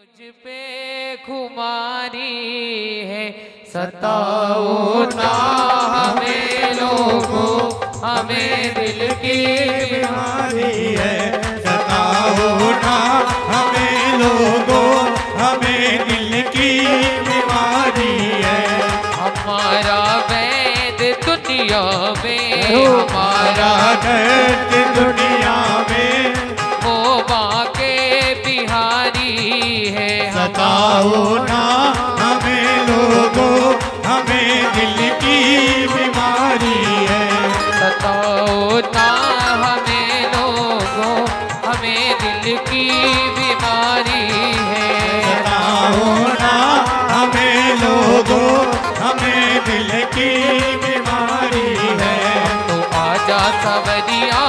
मुझ पे खुमारी है, सताओ ना हमें लोगों, हमें दिल की बीमारी है। सताओ ना हमें लोगों, हमें दिल की बीमारी है। हमारा वैद दुनिया में, हमारा दर्द दुनिया में, वो बाके बिहारी है। सताओ ना हमें लोगों, हमें दिल की बीमारी है। सताओ ना हमें लोगों, हमें दिल की बीमारी है। सताओ ना हमें लोगों, हमें दिल की बीमारी है। तो आजा सवरिया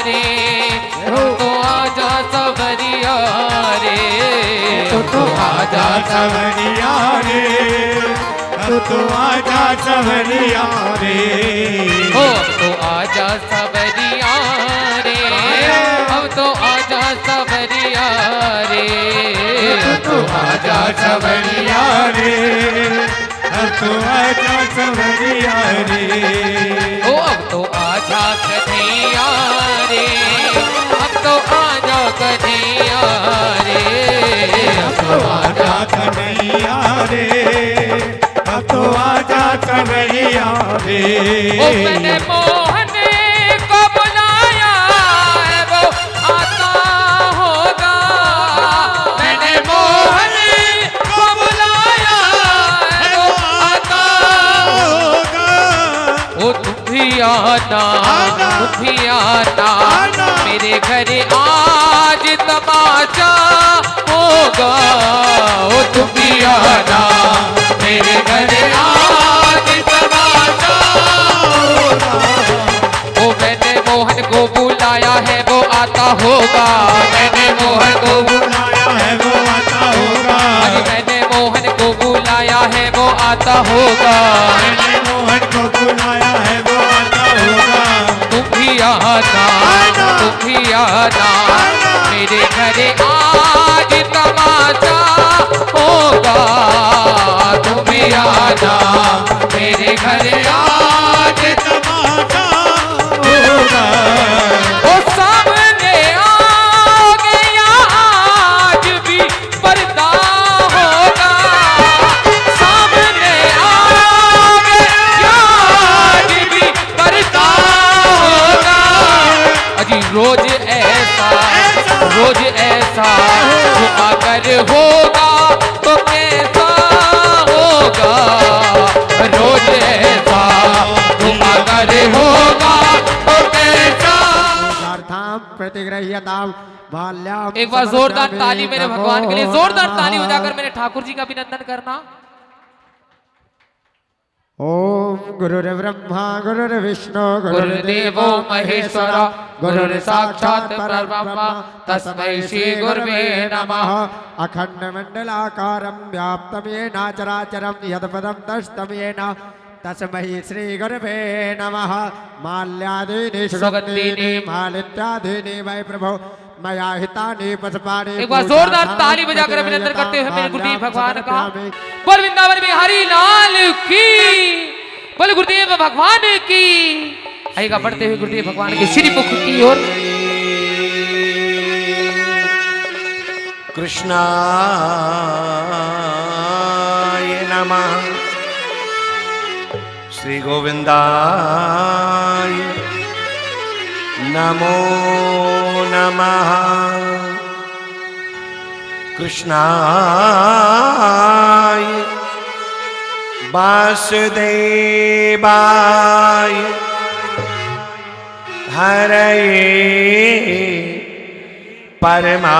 रे, तो आजा सवरिया रे, तो आजा सवरिया रे, तो आजा सवरिया रे। ओ तो आजा सवरिया रे, अब तो आजा सवरिया रे, तो आजा सवरिया रे, तो आजा सवरिया रे। ओ अब तो आजा कन्हैया रे, अब तो आजा कन्हैया रे, अब तो आजा कन्हैया रे, अब तो आजा कन्हैया रे। ओ मैंने मोहन को बुलाया है, वो आता होगा। मैंने मोहन को बुलाया है, वो आता होगा। ओ तुम भी आना, तुम भी आना, मेरे घर आज तमाशा होगा। ओ तुम भी आना, मेरे घर आज तमाशा होगा। ओ मैंने मोहन को बुलाया है, वो आता होगा। मैंने मोहन को बुलाया है वो आता होगा। अरे मैंने मोहन को बुलाया है, वो आता होगा। मैंने मोहन को बुलाया है वो आता होगा। तुम भी आना, तुम भी आना, मेरे घर आज तमाशा होगा। तुम भी आना, मेरे घर आज तमाशा होगा। ओ सामने आओगे या आज भी पर्दा होगा। सामने आओगे या आज भी पर्दा होगा। अजी रोज ऐसा, रोज ऐसा अगर होगा तो कैसा होगा। रोज ऐसा अगर होगा तो कैसा। प्रतिग्रह्यताम बाल्याम। एक बार जोरदार ताली मेरे भगवान के लिए, जोरदार ताली बजाकर मेरे ठाकुर जी का अभिनंदन करना। ओम गुरुर्ब्रह्मा गुरुर्विष्णु गुरुदेवो महेश्वर, गुरुर् साक्षात् परब्रह्म, तस्मै श्री गुरुवे नमः। अखंड मंडलाकारं व्याप्तं येन चराचरं यत्पदं तस्तं येन तस्मै श्री गुरुवे नमः। माल्यादीनि सुगन्धीनि मालित्यादीनि वै प्रभो मया हितानि पुष्पाणि। एक बार जोरदार ताली बजाकर अभिनंदन करते हुए मेरे गुरुदेव भगवान का। बोल वृंदावन बिहारी लाल की, बोल गुरुदेव भगवान की। आएगा बढ़ते हुए गुरुदेव भगवान के श्री मुख की ओर। कृष्णाय नमः, श्री गोविंदाय नमो नमः। कृष्णाय वासुदेवाय हरये परमात्मने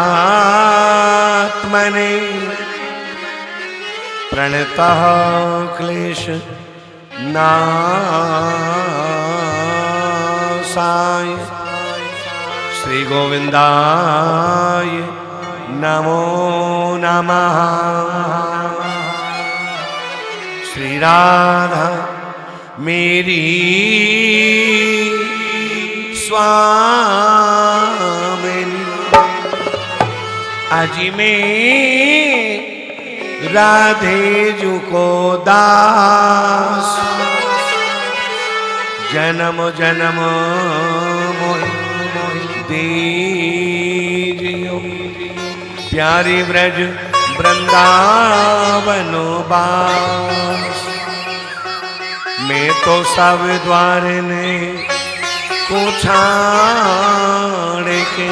प्रणतः क्लेश नाशाय श्री गोविंदाय नमो नमः। श्री राधा मेरी स्वामिनी आजी में राधे जू को दास जन्म जन्म मोहि दीजियो प्यारी ब्रज वृंदावन बास मैं तो सब द्वार ने को छाड़ के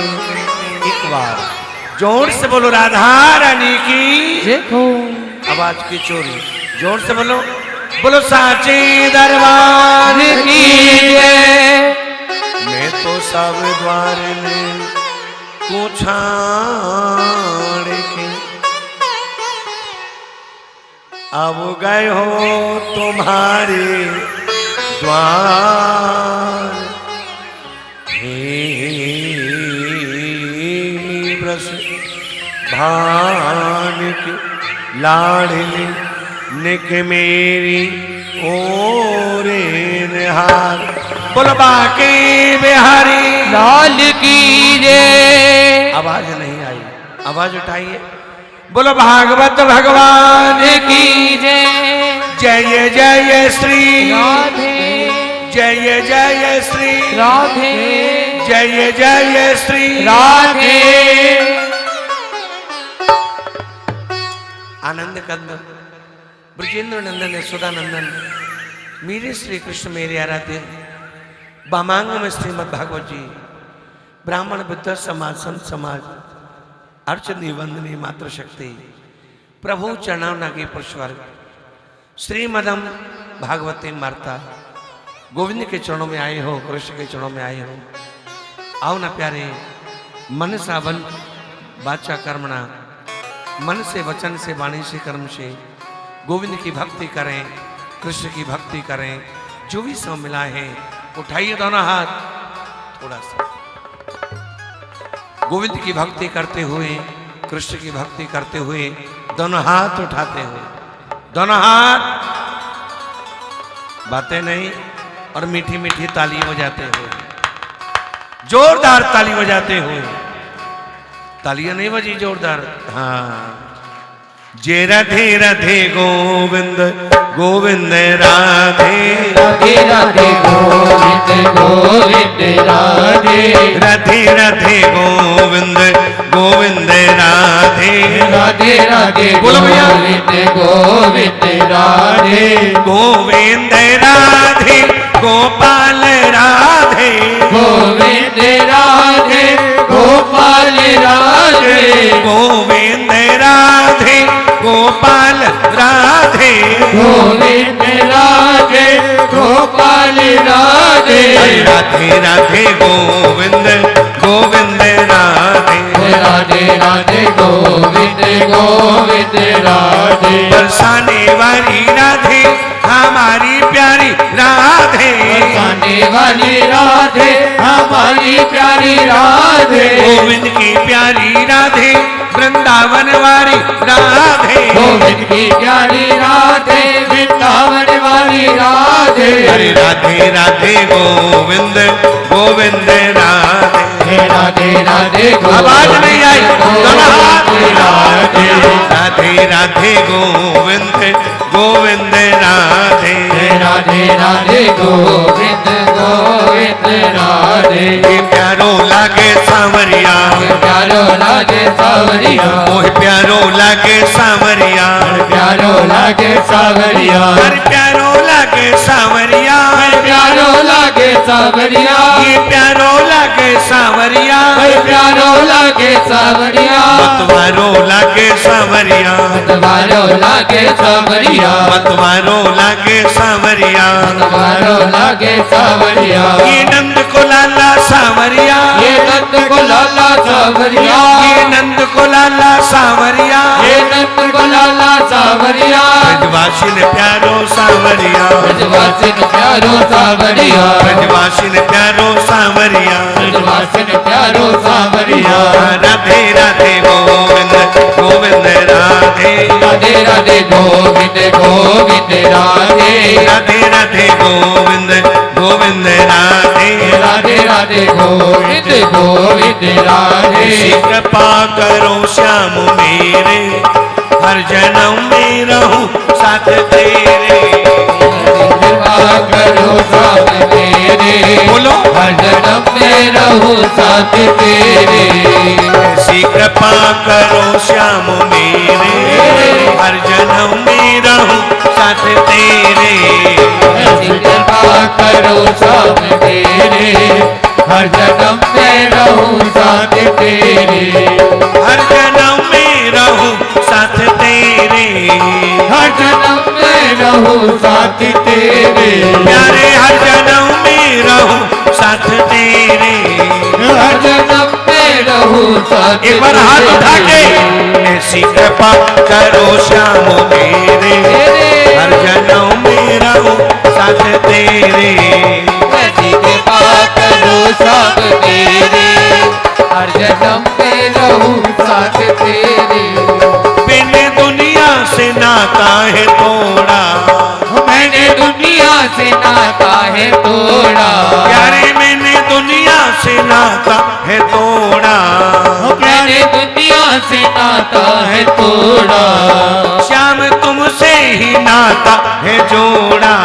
एक बार जोर से बोलो राधा रानी की देखो आवाज की चोरी जोर से बोलो बोलो साचे दरबार की जय मैं तो सब द्वार ने को छाड़ के अब गए हो तुम्हारे द्वार हे ब्रज भान के लाडली निक मेरी ओरे निहार बोलो बाके बिहारी लाल की जय आवाज नहीं आई आवाज उठाइए बोलो भागवत भगवान की जय जय जय श्री राधे जय जय श्री राधे जय जय श्री राधे आनंद कंद ब्रजेंद्र नंदन यशोदानंदन मेरे श्री कृष्ण मेरे आराध्य बामांग में श्रीमद भागवत जी ब्राह्मण बुद्ध समाज संत समाज अर्चनी वंदनी मातृशक्ति प्रभु चरणावना के पुष्पवर्ग श्रीमदम भागवती मार्ता गोविंद के चरणों में आए हो कृष्ण के चरणों में आए हो आओ ना प्यारे मन सावन बाचा कर्मणा मन से वचन से वाणी से कर्म से गोविंद की भक्ति करें कृष्ण की भक्ति करें जो भी सब मिला है उठाइए दोनों हाथ थोड़ा सा गोविंद की भक्ति करते हुए कृष्ण की भक्ति करते हुए दोनों हाथ उठाते हुए दोनों हाथ बातें नहीं और मीठी मीठी ताली बजाते हुए जोरदार ताली बजाते हुए तालियां नहीं बजी जोरदार हाँ जे राधे राधे गोविंद गोविंद राधे राधे राधे गोविंद गोविंद राधे राधे राधे गोविंद गोविंद राधे राधे राधे बोलो भैया। गोविंद गोविंद राधे गोविंद राधे गोपाल राधे गोविंद राधे गोपाल राधे गोविंद राधे गोपाल राधे गोविंद राधे गोपाल राधे राधे राधे गोविंद गोविंद राधे राधे राधे गोविंद गोविंद राधे बरसाने वाली राधे हमारी प्यारी राधे बरसाने वाली राधे हमारी प्यारी राधे गोविंद की प्यारी राधे वृंदावन वाली राधे गोविंद की प्यारी राधे वृंदावन वाली राधे हरे राधे राधे गोविंद गोविंद राधे राधे राधे आवाज नहीं आई दोनों हाथ। राधे राधे राधे गोविंद गोविंद राधे राधे राधे गोविंद गोविंद राधे ये प्यारो लागे सांवरिया प्यारो लागे सावरिया मोह प्यारो लागे सांवरिया प्यारो लागे सावरिया हर प्यारो लागे सांवरिया प्यारो लागे सावरिया ये प्यारो लागे सांवरिया प्यारो लागे सावरिया मतवारो लागे सांवरिया मतवारो लागे सावरिया मतवारो लागे सांवरिया मतवारो लागे सावरिया ये नंद को लाला सांवरिया ये नंद को लाला सावरिया ये नंद को लाला सांवरिया ये नंद को लाला सावरिया ब्रजवासी ने प्यारो सांवरिया ब्रजवासिन प्यारो सावरिया ब्रजवासी ने प्यारो सांवरिया ब्रजवासिन प्यारो सावरिया राधे राधे गोविंद गोविंद राधे राधे राधे गोविंद गोविंद राधे राधे राधे गोविंद गोविंद राधे राधे राधे गोविंद गोविंद राधे ऐसी कृपा करो श्याम मेरे, हर जन्म में रहूं साथ तेरे। कृपा करो श्याम मेरे, बोलो हर जन्म में रहूं साथ तेरे। ऐसी कृपा करो श्याम मेरे, हर जन्म में रहूं साथ तेरे। ऐसी कृपा करो श्याम मेरे, हर जन्म में रहूं साथ तेरे। हर जन्म में रहूं साथ तेरे। हर जन्म में रहूं साथ तेरे। प्यारे हर जन्म में रहूं साथ तेरे। हर जन्म में रहूं साथ। एक बार हाथ उठा के ऐसी कृपा करो श्याम मेरे, हर जन्म में रहूं साथ तेरे। ऐसी कृपा करो श्याम मेरे, हर जन्म में रहूं साथ तेरे। मैंने दुनिया से नाता है तोड़ा, मैंने दुनिया से नाता है तोड़ा। प्यारे मैंने दुनिया से नाता है तोड़ा। मैंने दुनिया से नाता है तोड़ा। श्याम तुमसे ही नाता है जोड़ा।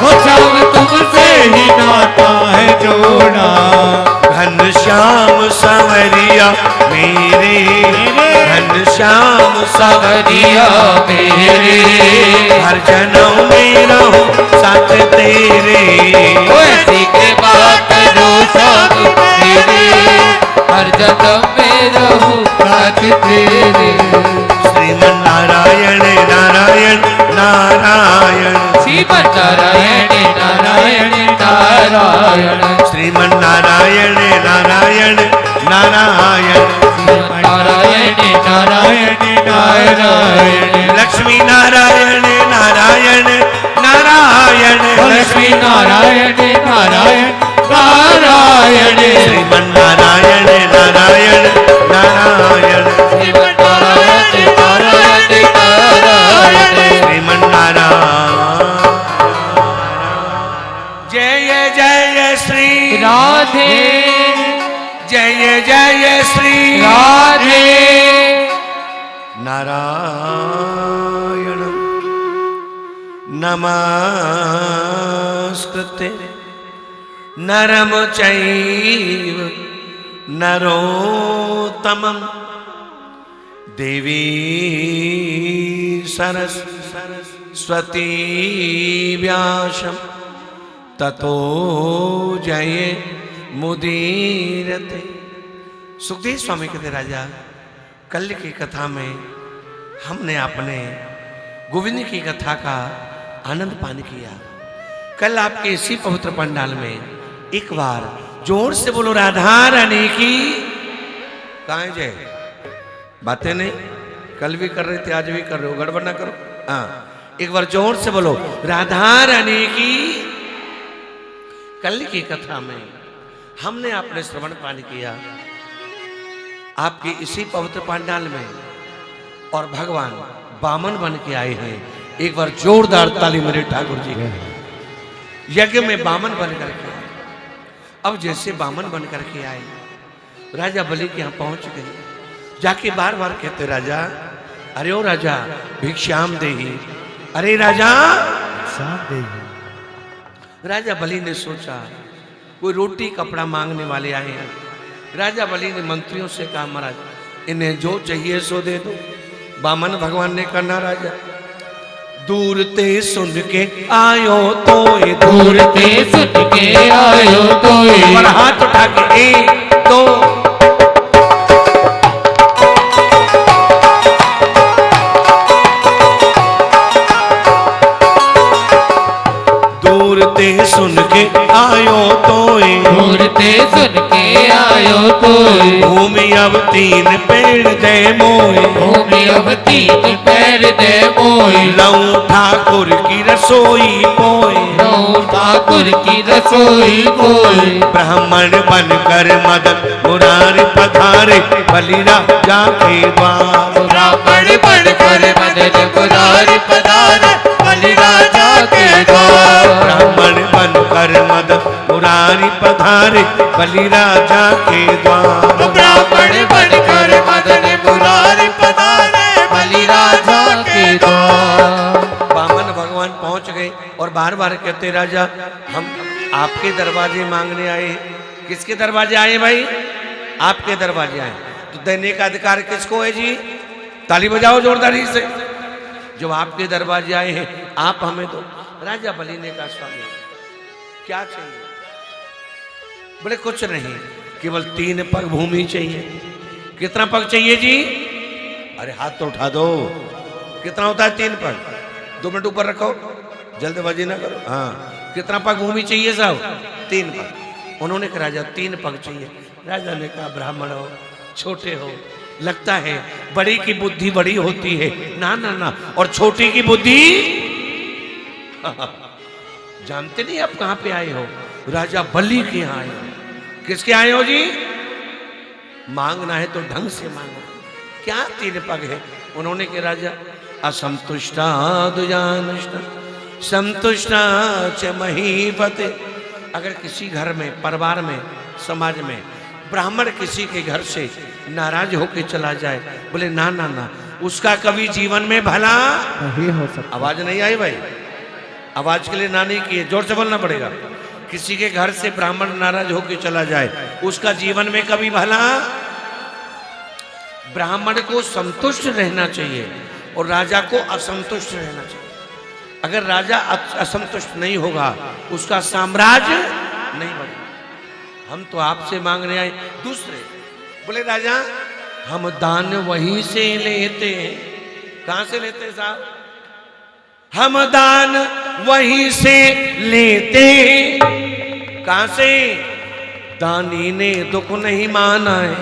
वो श्याम तुमसे ही नाता है जोड़ा। घन श्याम संवरिया मेरे, घन श्याम सवरिया मेरे, हर जन्म में रहूं साथ तेरे। ऐसी कृपा करो श्याम मेरे, हर जन्म में रहूं साथ तेरे। श्रीमन नारायण नारायण नारायण, श्रीमन नारायण नारायण नारायण, श्रीमन नारायण नारायण नारायण, नारायण नारायण नारायण, लक्ष्मी नारायण नारायण नारायण, लक्ष्मी नारायण नारायण नारायण, श्रीमन नारायण नारायण नारायण, श्रीमन नारायण नारायण नारायण, श्रीमन नारायण। जय जय श्री राधे जय जय श्री राधे। नारायण नमस्कृते नरम चैव नरोत्तमं, देवी सरस्वती व्यासं ततो जये मुदीरते। सुखदेव स्वामी कहते राजा, कल की कथा में हमने अपने गोविंद की कथा का आनंद पान किया। कल आपके इसी पवित्र पंडाल में एक बार जोर से बोलो राधा रानी की। कहाँ है जय? बातें नहीं, कल भी कर रहे थे आज भी कर रहे हो, गड़बड़ ना करो। हाँ, एक बार जोर से बोलो राधा रानी की। कल की कथा में हमने अपने श्रवण पान किया आपके इसी पवित्र पंडाल में, और भगवान बामन बन के आए हैं। एक बार जोरदार ताली मेरे ठाकुर जी के। यज्ञ में बामन बन करके आए। अब जैसे बामन बन करके आए, राजा बलि के यहाँ पहुंच गए। जाके बार बार कहते राजा, अरे ओ राजा भिक्षाम देहि, अरे राजा राजा बलि ने सोचा कोई रोटी कपड़ा मांगने वाले आए हैं। राजा बलि ने मंत्रियों से कहा, महाराज इन्हें जो चाहिए सो दे दो। बामन भगवान ने करना राजा, दूर ते सुन के आयो तो दूर ते सुन के आयो तो हाथ उठा के एक दो दूर ते सुन के आयो तो दूर ते सुन के आयो तो भूमि अब तीन पेड़ दे मोए, भूमि अब तीन पैर दे मोए, लऊ ठाकुर की रसोई पोए, लऊ ठाकुर की रसोई पोए, ब्राह्मण बनकर मदन मुरारी पधारे बलि राजा के द्वार। ब्राह्मण बनकर मदन मुरारी पधारे बलि राजा के द्वार। ब्राह्मण बनकर मदन मुरारी पधारे बलि राजा के द्वार। ब्राह्मण बार बार कहते राजा हम आपके दरवाजे मांगने आए हैं। किसके दरवाजे आए भाई? आपके दरवाजे आए। तो देने का अधिकार किसको है जी? ताली बजाओ जोरदारी से। जो आपके दरवाजे आए हैं आप हमें दो। राजा बलि ने कहा स्वामी क्या चाहिए? बोले कुछ नहीं, केवल 3 पग भूमि चाहिए। कितना पग चाहिए जी? अरे हाथ तो उठा दो। कितना होता है 3 पग? 2 मिनट ऊपर रखो, जल्दबाजी ना करो। हाँ, कितना पग भूमि चाहिए साहब? 3 पग। उन्होंने कहा राजा 3 पग चाहिए। राजा ने कहा ब्राह्मण हो, छोटे हो, लगता है बड़ी की बुद्धि बड़ी होती है। ना ना ना, और छोटी की बुद्धि जानते नहीं आप कहां पे आए हो? राजा बलि के यहाँ आए हो। किसके आए हो जी? मांगना है तो ढंग से मांगो। क्या 3 पग है? उन्होंने कहा राजा असंतुष्टा दुजानष्टा संतुष्टा च महीपते। अगर किसी घर में, परिवार में, समाज में ब्राह्मण किसी के घर से नाराज होके चला जाए, बोले ना ना ना, उसका कभी जीवन में भला नहीं हो सकता। आवाज नहीं आई भाई? आवाज के लिए ना नहीं किए, जोर से बोलना पड़ेगा। किसी के घर से ब्राह्मण नाराज होके चला जाए, उसका जीवन में कभी भला। ब्राह्मण को संतुष्ट रहना चाहिए और राजा को असंतुष्ट रहना चाहिए। अगर राजा असंतुष्ट नहीं होगा उसका साम्राज्य नहीं बढ़ेगा। हम तो आपसे मांगने आए। दूसरे बोले राजा हम दान वहीं से लेते हैं। कहां से लेते हैं साहब? हम दान वहीं से लेते हैं। कहां से? दानी ने दुख नहीं माना है।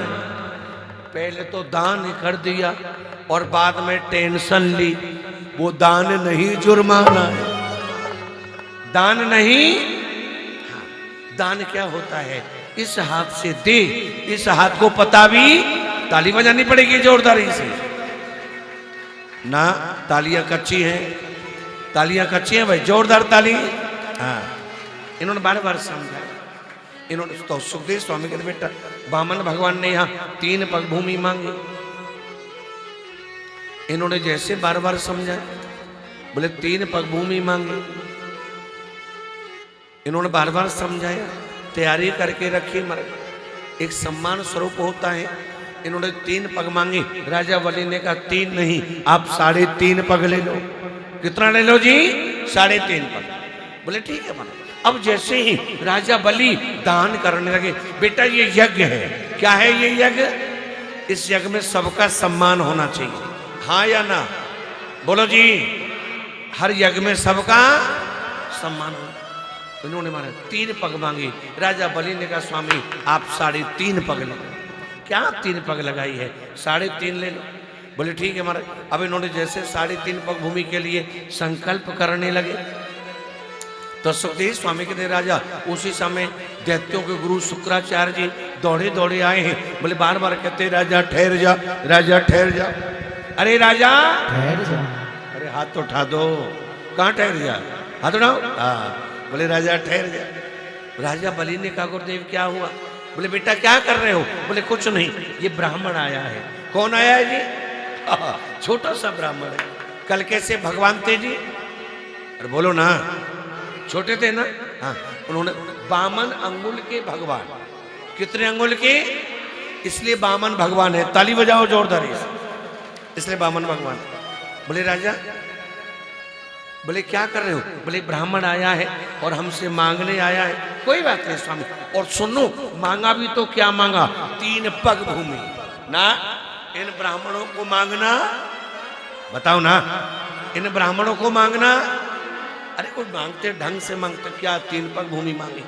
पहले तो दान कर दिया और बाद में टेंशन ली। वो दान नहीं जुर्माना है। दान नहीं, दान क्या होता है? इस हाथ से दे, इस हाथ को पता भी। ताली बजानी पड़ेगी जोरदारी से ना। तालियां कच्ची हैं, तालियां कच्ची हैं भाई, जोरदार ताली। हाँ, इन्होंने बार बार समझा। इन्होंने तो सुखदेव स्वामी कहते बेटा वामन भगवान ने यहाँ 3 पग भूमि मांगी। इन्होंने जैसे बार बार समझा, बोले 3 पग भूमि मांगी। इन्होंने बार बार समझाया, तैयारी करके रखी। मर एक सम्मान स्वरूप होता है। इन्होंने 3 पग मांगी। राजा बलि ने कहा 3 नहीं, आप 3.5 पग ले लो। कितना ले लो जी? 3.5 पग। बोले ठीक है मन। अब जैसे ही राजा बलि दान करने लगे, बेटा ये यज्ञ है। क्या है ये यज्ञ? इस यज्ञ में सबका सम्मान होना चाहिए, हाँ या ना? बोलो जी। हर यज्ञ में सबका सम्मान होना। इन्होंने मारा 3 पग मांगी। राजा बलि ने कहा स्वामी आप 3.5 पग लो। क्या 3 पग लगाई है? 3.5 ले लो। बोले ठीक है महाराज। अब इन्होंने जैसे 3.5 पग भूमि के लिए संकल्प करने लगे तो सुखदेव स्वामी कहते राजा उसी समय दैत्यों के गुरु शुक्राचार्य जी दौड़े दौड़े आए हैं। बोले बार बार कहते राजा ठहर जा, राजा ठहर जा। अरे राजा ठहर जा। अरे हाथ तो उठा दो। कहाँ ठहर जा? हाथ उठाओ। हाँ, बोले राजा ठहर जा। राजा बलि ने कहा गुरुदेव क्या हुआ? बोले बेटा क्या कर रहे हो? बोले कुछ नहीं, ये ब्राह्मण आया है। कौन आया है जी? छोटा सा ब्राह्मण है। कल कैसे भगवान थे जी? अरे बोलो ना, छोटे थे ना। हाँ, उन्होंने 52 अंगुल के भगवान। कितने अंगुल के? इसलिए 52 भगवान है। ताली बजाओ जोरदारी से। इसलिए 52 भगवान। बोले राजा, बोले क्या कर रहे हो? बोले ब्राह्मण आया है और हमसे मांगने आया है। कोई बात नहीं स्वामी। और सुनो, मांगा भी तो क्या मांगा? 3 पग भूमि ना। इन ब्राह्मणों को मांगना, बताओ ना, इन ब्राह्मणों को मांगना। अरे कोई मांगते ढंग से मांगते, क्या 3 पग भूमि मांगी?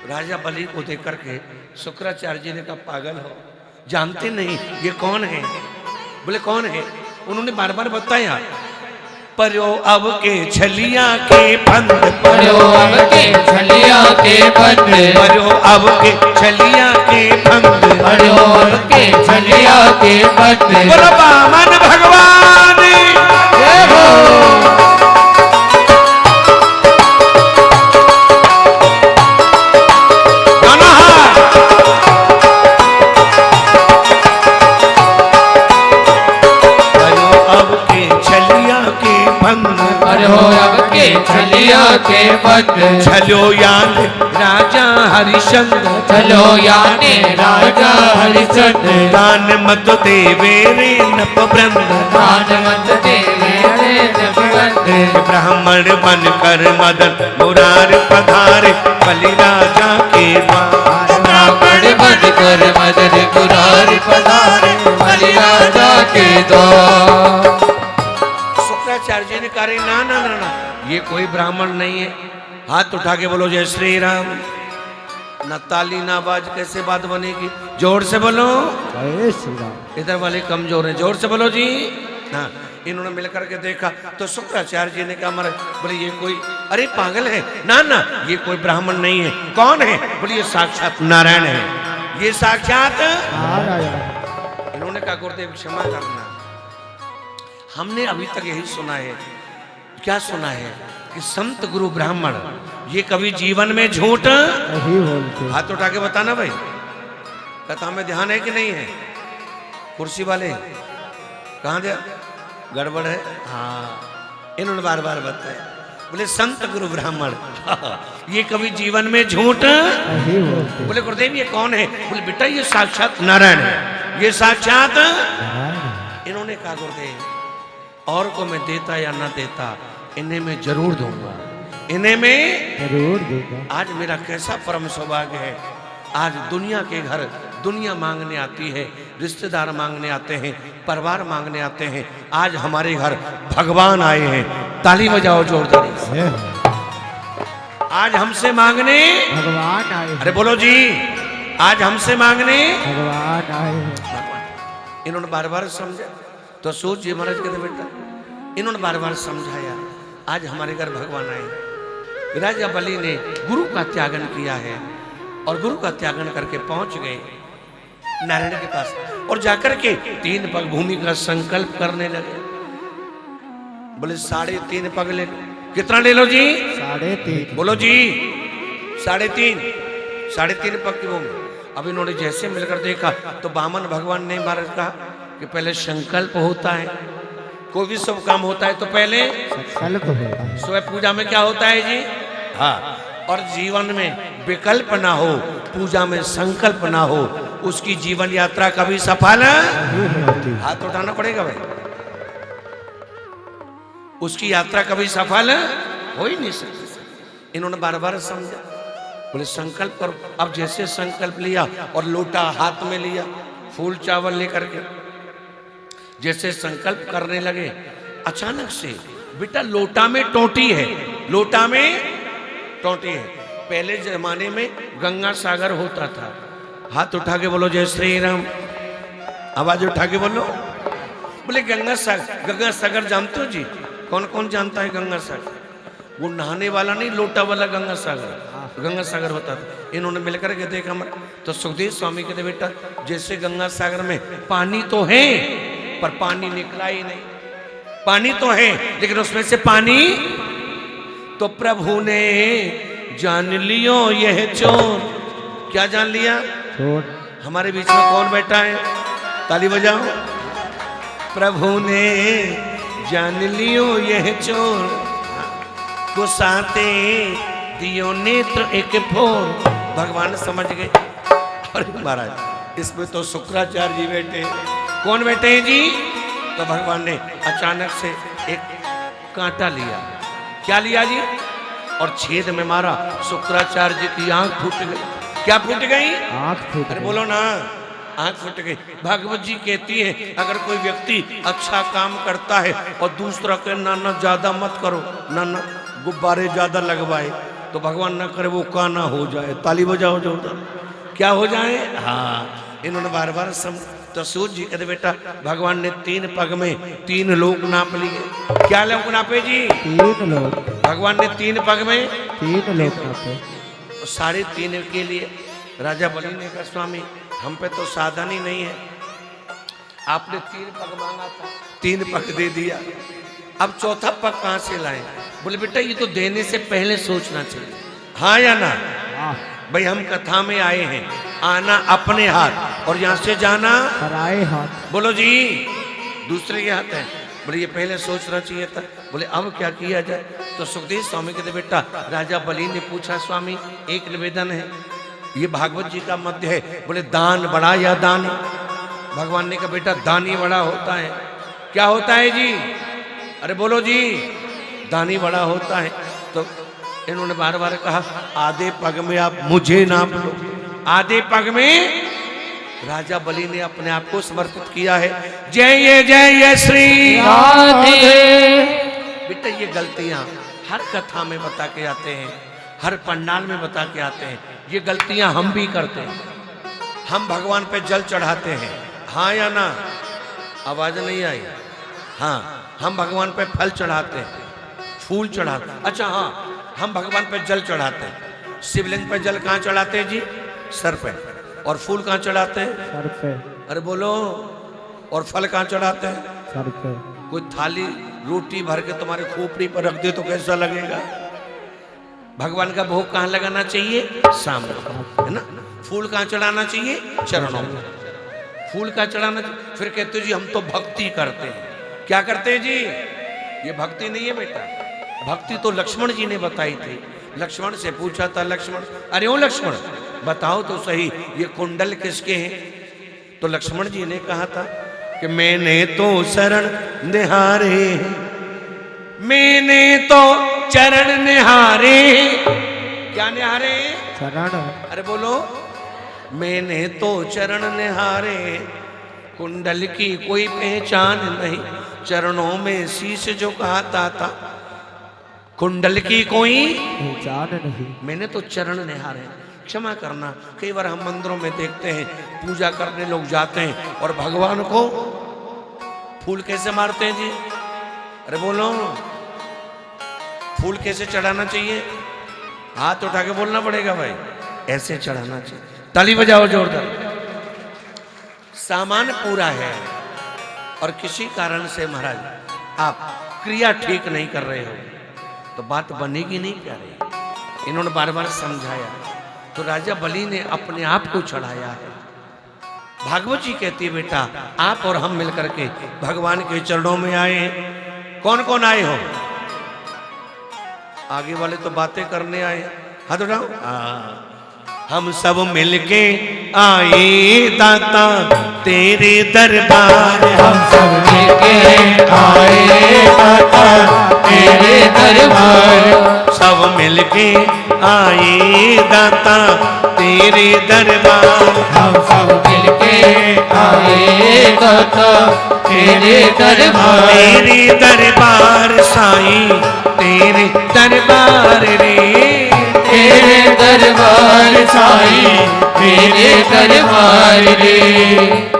राजा बलि को देख करके शुक्राचार्य जी ने कहा पागल हो, जानते नहीं ये कौन है? बोले कौन है? उन्होंने बार बार बताया। परो अब के छलिया के फंद, परो अब के छलिया के फंद, परो अब के छलिया के फंद, परो अब के छलिया के फंद। बोलो वामन भगवान जय हो। परो अब के छलिया के बंद छलो यान राजा हरिश्चंद्र चलो याने राजा हरिचंद्र दान मत देवे रे नप ब्रह्म दान मत देवे रे जगवंत ब्राह्मण बन कर मदन मुरार पधारे बलि राजा के द्वार ब्राह्मण बन कर मदन मुरारी पधारे बलि राजा के द्वार। शुक्राचार्य जी ने कहा रे ना ना ना ना ये कोई ब्राह्मण नहीं है। हाथ उठा के बोलो जय श्री राम। ना ताली ना आवाज कैसे बात बनेगी? जोर से बोलो। जय श्री राम। इधर वाले कमजोर हैं, जोर से बोलो जी। हाँ, इन्होंने मिलकर के देखा तो शुक्राचार्य जी ने कहा मरे बोले ये कोई, अरे पागल है, ना ना ये कोई ब्राह्मण नहीं है। कौन है? बोले ये साक्षात नारायण है, ये साक्षात नारायण। इन्होंने कहा गुरुदेव क्षमा करना, हमने अभी तक यही सुना है। क्या सुना है? कि संत गुरु ब्राह्मण ये कभी जीवन में झूठ नहीं बोलते। हाथ उठा के बताना भाई, कथा में ध्यान है कि नहीं है? कुर्सी वाले कहाँ गया? गड़बड़ है। हाँ, इन्होंने बार बार बताया बोले संत गुरु ब्राह्मण ये कभी जीवन में झूठ नहीं बोलते। बोले गुरुदेव ये कौन है? बोले बेटा ये साक्षात नारायण है, ये साक्षात। नारायण। इन्होंने कहा गुरुदेव और को मैं देता या ना देता इन्हें मैं जरूर दूंगा, इन्हें मैं जरूर दूंगा। आज मेरा कैसा परम सौभाग्य है, आज दुनिया के घर दुनिया मांगने आती है, रिश्तेदार मांगने आते हैं, परिवार मांगने आते हैं, आज हमारे घर भगवान आए हैं। ताली बजाओ जोरदार से। आज हमसे मांगने भगवान आए हैं। अरे बोलो जी, आज हमसे मांगने भगवान आए हैं। भगवान। इन्होंने बार बार समझा तो सूत जी महाराज कहते बेटा इन्होंने बार बार समझाया, आज हमारे घर भगवान आए। राजा बलि ने गुरु का त्यागन किया है और गुरु का त्यागन करके पहुंच गए नारायण के पास और जाकर के 3 पग भूमि का संकल्प करने लगे। बोले 3.5 पग ले लो। कितना ले लो जी? 3.5। बोलो जी 3.5 पग की भूमि। अब इन्होंने जैसे मिलकर देखा तो वामन भगवान ने महाराज कहा कि पहले संकल्प होता है, कोई भी शुभ काम होता है तो पहले संकल्प होता है। सुबह पूजा में क्या होता है जी? हाँ, और जीवन में विकल्प ना हो, पूजा में संकल्प ना हो, उसकी जीवन यात्रा कभी सफल नहीं होती। हाथ उठाना पड़ेगा भाई, उसकी यात्रा कभी सफल हो ही नहीं सकती। इन्होंने बार बार समझा, बोले संकल्प करो। अब जैसे संकल्प लिया और लोटा हाथ में लिया फूल चावल लेकर के जैसे संकल्प करने लगे, अचानक से बेटा लोटा में टोटी है, लोटा में टोटी है। पहले जमाने में गंगा सागर होता था। हाथ उठा के बोलो जय श्री राम। आवाज उठा के बोलो। बोले गंगा सागर जानते हो जी? कौन कौन जानता है गंगा सागर? वो नहाने वाला नहीं, लोटा वाला गंगा सागर होता था। इन्होंने मिलकर के देखा तो सुखदेव स्वामी कहते बेटा जैसे गंगा सागर में पानी तो है पर पानी निकला ही नहीं, पानी तो है लेकिन उसमें से पानी तो प्रभु ने जान लियो यह चोर। क्या जान लिया? चोर। हमारे बीच में कौन बैठा है? ताली बजाओ। प्रभु ने जान लियो यह चोर, गुस्साते दियो नेत्र एक फोर। भगवान समझ गए। और महाराज इसमें तो शुक्राचार्य जी बैठे। कौन बैठे हैं जी? तो भगवान ने अचानक से एक कांटा लिया। क्या लिया जी? और छेद में मारा। शुक्राचार्य जी की आंख फूट गई। क्या फूट गई? आंख फूट अरे गई। बोलो ना, आंख फूट गई। भागवत जी कहती है अगर कोई व्यक्ति अच्छा काम करता है और दूसरा के ना ज्यादा मत करो, ना गुब्बारे ज्यादा लगवाए तो भगवान ना करे वो काना हो जाए। ताली बजाओ जोरदार। क्या हो जाए? हाँ, इन्होंने बार बार तो सूत जी कहते बेटा भगवान ने 3 पग में 3 लोग नाप लिए। क्या लोग नापे जी? 3 लोग। भगवान ने 3 पग में 3 लोग नापे। 3.5 के लिए राजा बलि ने कहा स्वामी हम पे तो साधन ही नहीं है, आपने 3 पग मांगा था, 3 पग दे दिया, अब 4था पग कहां से लाए? बोले बेटा ये तो देने से पहले सोचना चाहिए। हाँ या ना? हाँ। भाई हम कथा में आए हैं, आना अपने हाथ और यहाँ से जाना पराए हाथ। बोलो जी दूसरे के हाथ है। बोले ये पहले सोचना चाहिए था। बोले अब क्या किया जाए? तो सुखदेव स्वामी कहते बेटा राजा बलि ने पूछा स्वामी एक निवेदन है, ये भागवत जी का मध्य है, बोले दान बड़ा या दानी? भगवान ने कहा बेटा दानी बड़ा होता है। क्या होता है जी? अरे बोलो जी, दानी बड़ा होता है। तो इन्होंने बार बार कहा आधे पग में आप मुझे नाप लो। आधे पग में राजा बलि ने अपने आप को समर्पित किया है। जय श्री राधे। बेटा ये गलतियां हर कथा में बता के आते हैं, हर पंडाल में बता के आते हैं। ये गलतियां हम भी करते हैं। हम भगवान पे जल चढ़ाते हैं, हाँ या ना? आवाज नहीं आई? हाँ, हम भगवान पे फल चढ़ाते हैं, फूल चढ़ाते हैं। अच्छा हाँ, हम भगवान पे जल चढ़ाते हैं। शिवलिंग पे जल कहाँ चढ़ाते हैं जी? सर पे। और फूल कहाँ चढ़ाते हैं? सर पे। अरे बोलो। और फल कहाँ चढ़ाते हैं? सर पे। कोई थाली रोटी भर के तुम्हारे खोपड़ी पर रख दे तो कैसा लगेगा? भगवान का भोग कहाँ लगाना चाहिए? सामने, है ना? फूल कहाँ चढ़ाना चाहिए? चरणों में। फूल कहाँ चढ़ाना चाहिए? फिर कहते जी हम तो भक्ति करते हैं। क्या करते हैं जी? ये भक्ति नहीं है बेटा। भक्ति तो लक्ष्मण जी ने बताई थी। लक्ष्मण से पूछा था, लक्ष्मण अरे ओ लक्ष्मण बताओ तो सही ये कुंडल किसके हैं? तो लक्ष्मण जी ने कहा था कि मैंने तो शरण निहारे, मैंने तो चरण निहारे। क्या निहारे? चरण। अरे बोलो। मैंने तो चरण निहारे, कुंडल की कोई पहचान नहीं, चरणों में शीश झुकाता था, कुंडल की कोई पहचान नहीं। मैंने तो चरण निहारे। क्षमा करना, कई बार हम मंदिरों में देखते हैं पूजा करने लोग जाते हैं और भगवान को फूल कैसे मारते हैं जी? अरे बोलो, फूल कैसे चढ़ाना चाहिए? हाथ उठा के बोलना पड़ेगा भाई, ऐसे चढ़ाना चाहिए। ताली बजाओ जोरदार। सामान पूरा है और किसी कारण से महाराज आप क्रिया ठीक नहीं कर रहे हो तो बात बनेगी नहीं प्यारे। इन्होंने बार बार समझाया तो राजा बलि ने अपने आप को चढ़ाया है। भागवत जी कहती है बेटा आप और हम मिलकर के भगवान के चरणों में आए। कौन कौन आए हो? आगे वाले तो बातें करने आए, हाथ उठाओ। हम सब मिलके आए दाता तेरे दरबार, हम सब मिलके आए दाता तेरे दरबार, सब मिलके आए दाता तेरे दरबार, हम सब मिलके आए दाता तेरे दरबार, तेरे दरबार साईं तेरे दरबार रे, तेरे दरबार साईं तेरे दरबार रे,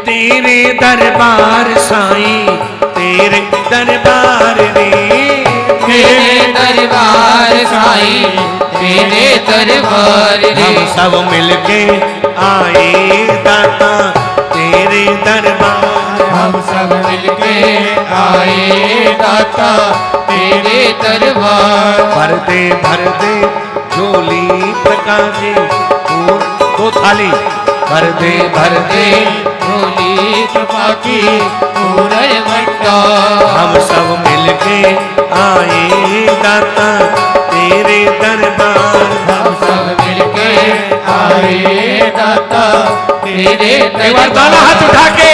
तेरे दरबार साईं तेरे दरबार रे, तेरे दरबार साईं तेरे दरबार रे, हम सब मिलके आए दाता तेरे दरबार, हम सब मिलके आए दाता तेरे दरबार, भर दे झोली प्रकाशे और दो थाली, भर दे झोली कृपा की पूरन भंडा, हम सब मिलके आए दाता तेरे दरबार, हम सब मिलके आए दाता तेरे एक बार दोनों हाथ उठा के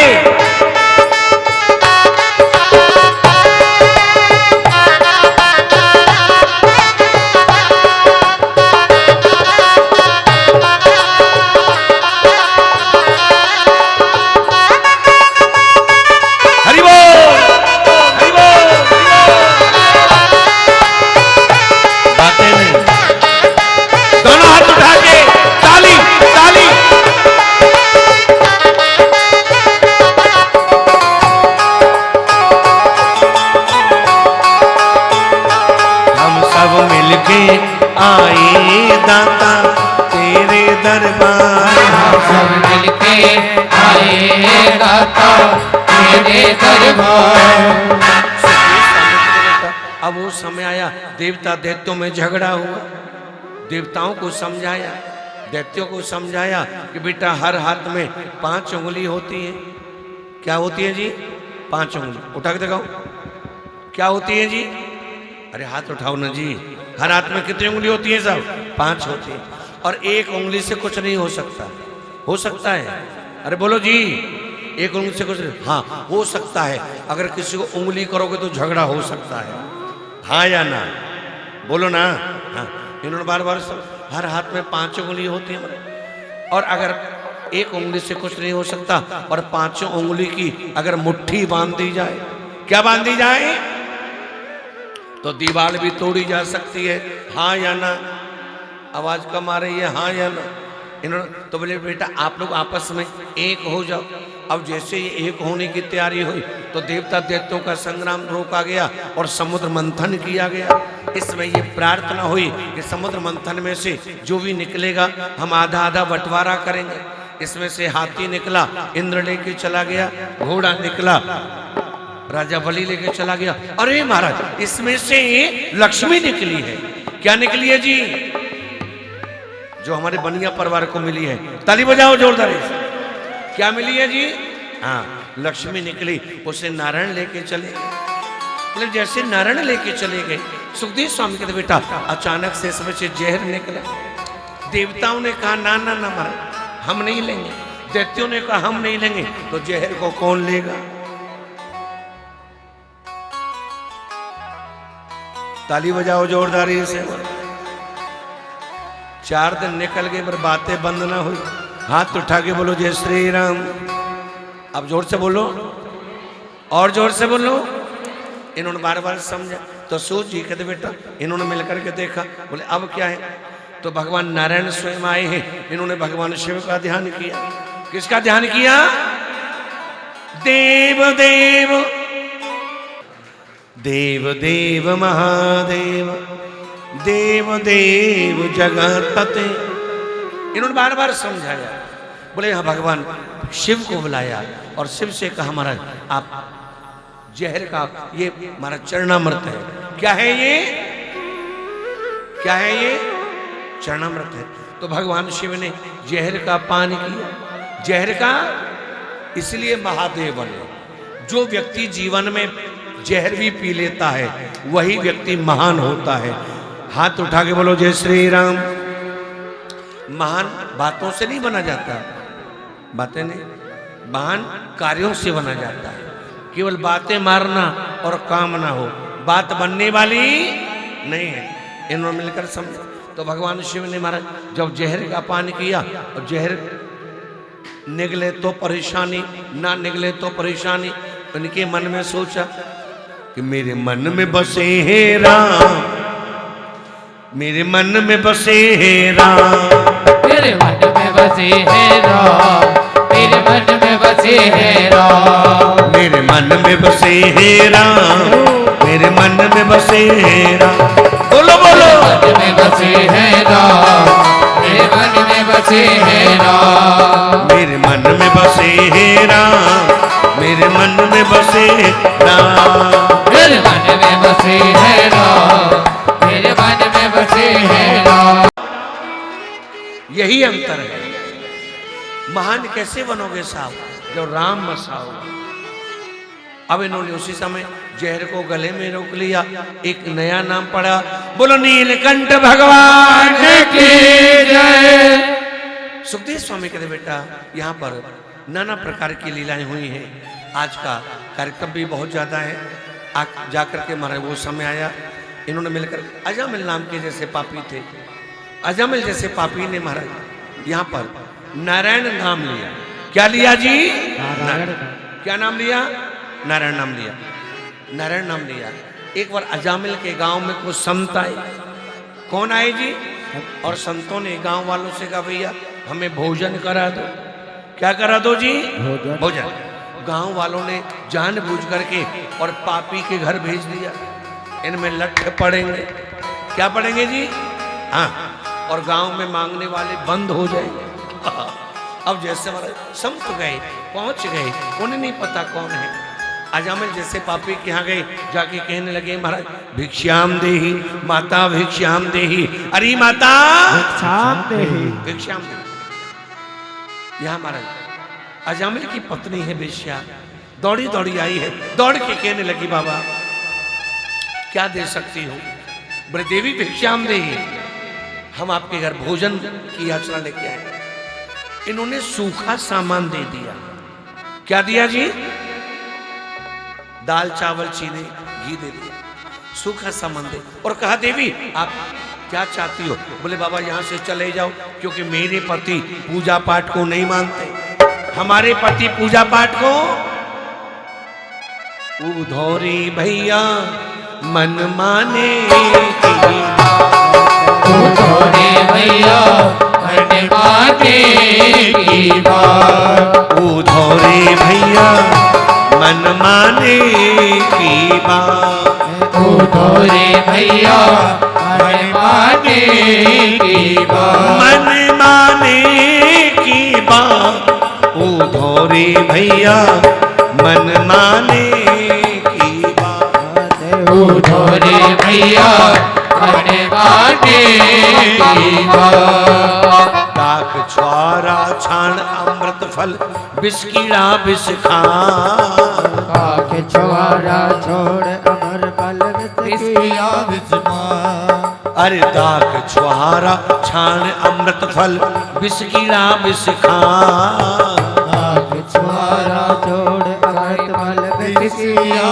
आए दाता तेरे दरबार, हम सब मिलके आए दाता तेरे दरबार। अब वो समय आया देवता दैत्यों में झगड़ा हुआ, देवताओं को समझाया, दैत्यों को समझाया कि बेटा हर हाथ में 5 उंगली होती है। क्या होती है जी? 5 उंगली। उठा के दिखाओ क्या होती है जी? अरे हाथ उठाओ ना जी। हर हाथ में कितनी उंगली होती है साहब? 5 होती है। और एक उंगली से कुछ नहीं हो सकता। हो सकता है? अरे बोलो जी, एक उंगली से कुछ नहीं? हाँ हो सकता है। अगर किसी को उंगली करोगे तो झगड़ा हो सकता है। हाँ या ना? बोलो ना। हाँ, इन्होंने बार बार हर हाथ में 5 उंगली होती है। और अगर एक उंगली से कुछ नहीं हो सकता और 5 उंगली की अगर मुट्ठी बांध दी जाए, क्या बांध दी जाए, तो दीवार भी तोड़ी जा सकती है। हाँ या ना? आवाज कम आ रही है, हाँ या ना? इन्होंने तो बोले बेटा आप लोग आपस में एक हो जाओ। अब जैसे ये एक होने की तैयारी हुई तो देवता दैत्यों का संग्राम रोका गया और समुद्र मंथन किया गया। इसमें ये प्रार्थना हुई कि समुद्र मंथन में से जो भी निकलेगा हम आधा आधा बंटवारा करेंगे। इसमें से हाथी निकला, इंद्र लेके चला गया। घोड़ा निकला, राजा बलि लेके चला गया। अरे महाराज, इसमें से लक्ष्मी निकली है। क्या निकली है जी? जो हमारे बनिया परिवार को मिली है। ताली बजाओ जोरदार। क्या मिली है जी? हाँ, लक्ष्मी निकली। उसे नारायण लेके चले गए। मतलब जैसे नारायण लेके चले गए, सुखदेव स्वामी कहते बेटा अचानक से इसमें से जहर निकला। देवताओं ने कहा ना ना ना महाराज हम नहीं लेंगे। दैत्यों ने कहा हम नहीं लेंगे। तो जहर को कौन लेगा? ताली बजाओ जोरदारी से। 4 दिन निकल गए पर बातें बंद ना हुई। हाथ उठा के बोलो जय श्री राम। अब जोर से बोलो, और जोर से बोलो। इन्होंने बार बार समझा तो सूत जी कहते बेटा, इन्होंने मिलकर के देखा, बोले अब क्या है? तो भगवान नारायण स्वयं आए हैं। इन्होंने भगवान शिव का ध्यान किया। किसका ध्यान किया? देव देव देव देव महादेव देव देव जगतपते। इन्होंने बार बार समझाया। बोले यहाँ भगवान शिव को बुलाया और शिव से कहा महाराज आप जहर का ये हमारा चरणामृत है। क्या है ये? क्या है ये? चरणामृत है। तो भगवान शिव ने जहर का पान किया। जहर का इसलिए महादेव बने। जो व्यक्ति जीवन में जहर भी पी लेता है वही व्यक्ति महान होता है। हाथ उठा के बोलो जय श्री राम। महान बातों से नहीं बना जाता, बातें नहीं, महान कार्यों से बना जाता है। केवल बातें मारना और काम ना हो, बात बनने वाली नहीं है। इन्होंने मिलकर समझा। तो भगवान शिव ने महाराज जब जहर का पान किया और जहर निकले तो परेशानी, ना निकले तो परेशानी। उनके मन में सोचा कि मेरे मन में बसे हैं राम, मेरे मन में बसे हैं राम, मेरे मन में बसे हैं राम, मेरे मन में बसे हैं राम, मेरे मन में बसे हैं राम, मेरे मन में बसे हैं राम। बोलो बोलो। मन में बसे हैं राम, मेरे मन में बसे हैं राम, मेरे मन में बसे हैं राम, मेरे मन में बसे राम, मेरे मन में बसे हैं राम, मेरे मन में बसे हैं राम। यही अंतर है। महान कैसे बनोगे साहब? जब राम बसाओ। अब इन्होंने उसी समय जहर को गले में रोक लिया। एक नया नाम पड़ा। बोलो नीलकंठ भगवान की जय। सुखदेव स्वामी कहते बेटा यहाँ पर नाना प्रकार की लीलाएं हुई हैं। आज का कार्यक्रम भी बहुत ज्यादा है। जाकर के महाराज वो समय आया। इन्होंने मिलकर अजामिल नाम के जैसे पापी थे, अजामिल जैसे पापी ने महाराज यहाँ पर नारायण नाम लिया। क्या लिया जी? नारायण। क्या नाम लिया? नारायण नाम लिया। नारायण नाम लिया। एक बार अजामिल के गांव में कुछ संत आए। कौन आए जी? और संतों ने गांव वालों से कहा भैया हमें भोजन करा दो। क्या करा दो जी? भोजन। गांव वालों ने जानबूझ करके और पापी के घर भेज दिया। इनमें लठ पड़ेंगे। क्या पड़ेंगे जी? हाँ। और गांव में मांगने वाले बंद हो जाएंगे। अब जैसे महाराज संत गए, पहुंच गए, उन्हें नहीं पता कौन है। अजामिल जैसे पापी के यहाँ गए, जाके कहने लगे महाराज भिक्षाम देही माता, भिक्षाम देही। अरे माता भिक्षाम देहि। भिक्षाम देही। यहाँ महाराज अजामिल की पत्नी है वेश्या, दौड़ी दौड़ी आई है। दौड़ के कहने लगी बाबा क्या दे सकती हो? बोले देवी भिक्षाम दे, हम आपके घर भोजन की याचना लेके आए। इन्होंने सूखा सामान दे दिया। क्या दिया जी? दाल चावल चीनी घी दे दिया, सूखा सामान दे, और कहा देवी आप क्या चाहती हो? बोले बाबा यहाँ से चले जाओ, क्योंकि मेरे पति पूजा पाठ को नहीं मानते। हमारे पति पूजा पाठ को उधौरी भैया मन माने की, उधौरी भैया मन माने की बात, उधौरी भैया मन माने की बात, उधौरी भैया मन माने की बात, मन माने की बात, उधौरी भैया मन माने की बात, उधौरी भैया मन माने की बात। ताक छुआरा छाण अमृत फल बिस्कीड़ा बिस्खान, काके छुआरा छोड़ अमर बल बिस्किया अरे दाग छुहारा छाण अमृत फल बिस्कीड़ा बिस्खान, काके छुआरा छोड़ अमर बल बिस्किया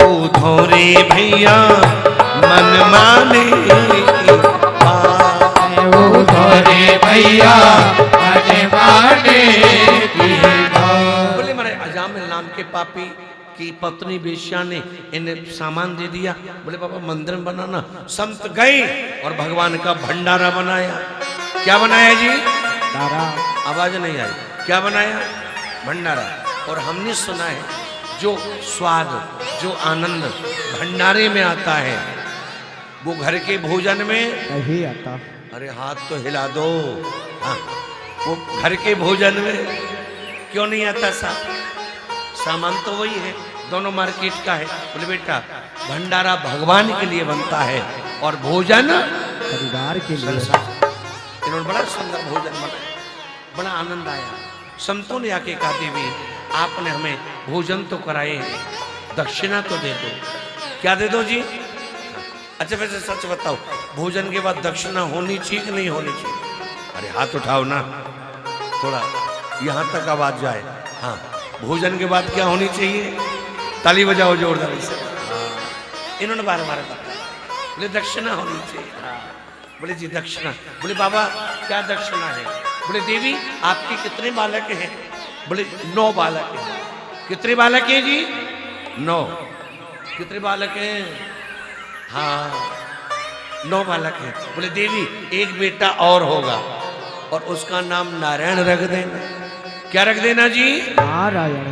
उधौरे भैया मन माने की बात, उधौरे भैया मन माने की बात। बोले मारे अजामिल नाम के पापी की पत्नी बेश्या ने इन्हें सामान दे दिया। बोले बाबा मंदिर में बनाना। संत गए और भगवान का भंडारा बनाया। क्या बनाया जी? तारा आवाज नहीं आई। क्या बनाया? भंडारा। और हमने सुना है जो स्वाद जो आनंद भंडारे में आता है वो घर के भोजन में नहीं आता। अरे हाथ तो हिला दो। हाँ, वो घर के भोजन में क्यों नहीं आता साहब? सामान तो वही है, दोनों मार्केट का है। बोले बेटा भंडारा भगवान के लिए बनता है और भोजन परिवार के लिए। इन्होंने बड़ा सुंदर भोजन बनाया, बड़ा आनंद आया। संतों ने आके कहा देवी आपने हमें भोजन तो कराए, दक्षिणा तो दे दो। क्या दे दो जी? अच्छा वैसे सच बताओ, भोजन के बाद दक्षिणा होनी चाहिए कि नहीं होनी चाहिए? अरे हाथ उठाओ ना, थोड़ा यहाँ तक आवाज जाए। हाँ, भोजन के बाद क्या होनी चाहिए? ताली बजाओ जोरदार से। इन्होंने बार बार बताया। बोले दक्षिणा होनी चाहिए। बोले जी दक्षिणा। बोले बाबा क्या दक्षिणा है? बोले देवी आपके कितने बालक हैं? बोले 9 बालक हैं। कितने बालक हैं जी? 9। कितने बालक हैं? हाँ 9 बालक हैं। बोले देवी एक बेटा और होगा और उसका नाम नारायण रख देना। क्या रख देना जी? नारायण।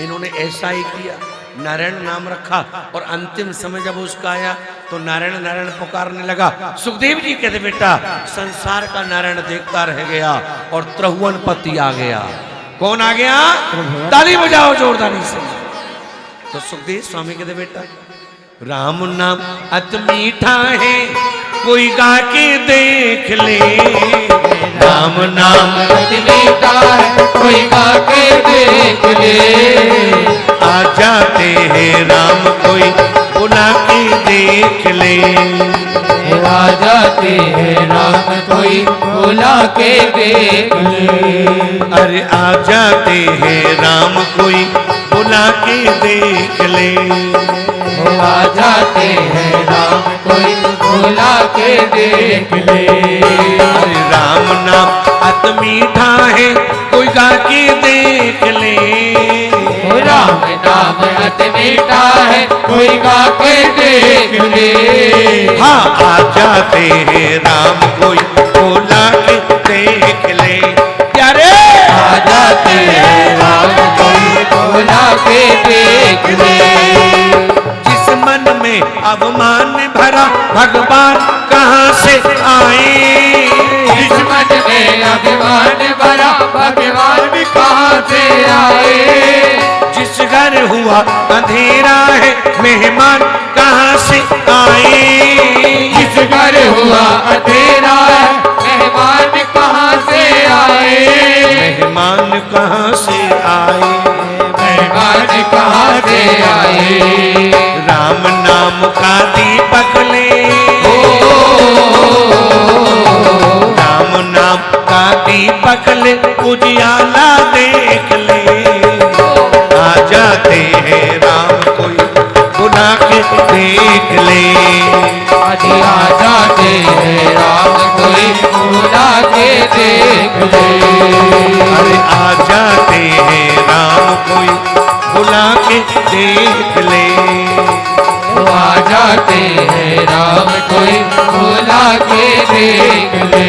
इन्होंने ऐसा ही किया, नारायण नाम रखा। और अंतिम समय जब उसका आया तो नारायण नारायण पुकारने लगा। सुखदेव जी कहते बेटा संसार का नारायण देखता रह गया और त्रिभुवन पति आ गया। कौन आ गया? ताली बजाओ जोरदारी से। तो सुखदेव स्वामी कहते बेटा राम नाम अत मीठा है कोई गा के देख ले। राम नाम अति मीठा है कोई गा के देख ले। आ जाते हैं राम कोई बुला के देख ले। आ जाते हैं राम कोई बुला के देख ले। अरे आ जाते हैं राम कोई बुला के देख ले। आ जाते हैं राम कोई बुला के देख ले। अरे राम नाम अत मीठा है कोई गा के देख ले। राम नाम अति मीठा है कोई गा के देख ले। हाँ आ जाते हैं राम कोई बुला के देख ले। प्यारे आ जाते हैं राम कोई बुला के देख ले। जिस मन में अवमान भरा भगवान कहाँ से आए। जिस मन में अभिमान भरा भगवान कहाँ से आए। जिस घर हुआ अंधेरा है मेहमान कहाँ से आए। जिस घर हुआ अंधेरा है मेहमान कहाँ से आए। मेहमान कहाँ से आए। मेहमान कहाँ से आए। नाम का दीपक ले, राम नाम का दीपक ले, उजियाला देख ले। आ जाते हैं राम कोई बुला के देख ले। अजी आ जाते हैं राम कोई बुला के देख ले। अरे आ जाते हैं राम कोई बुला के देख ले। आ जाते हैं राम कोई बुला के देख ले।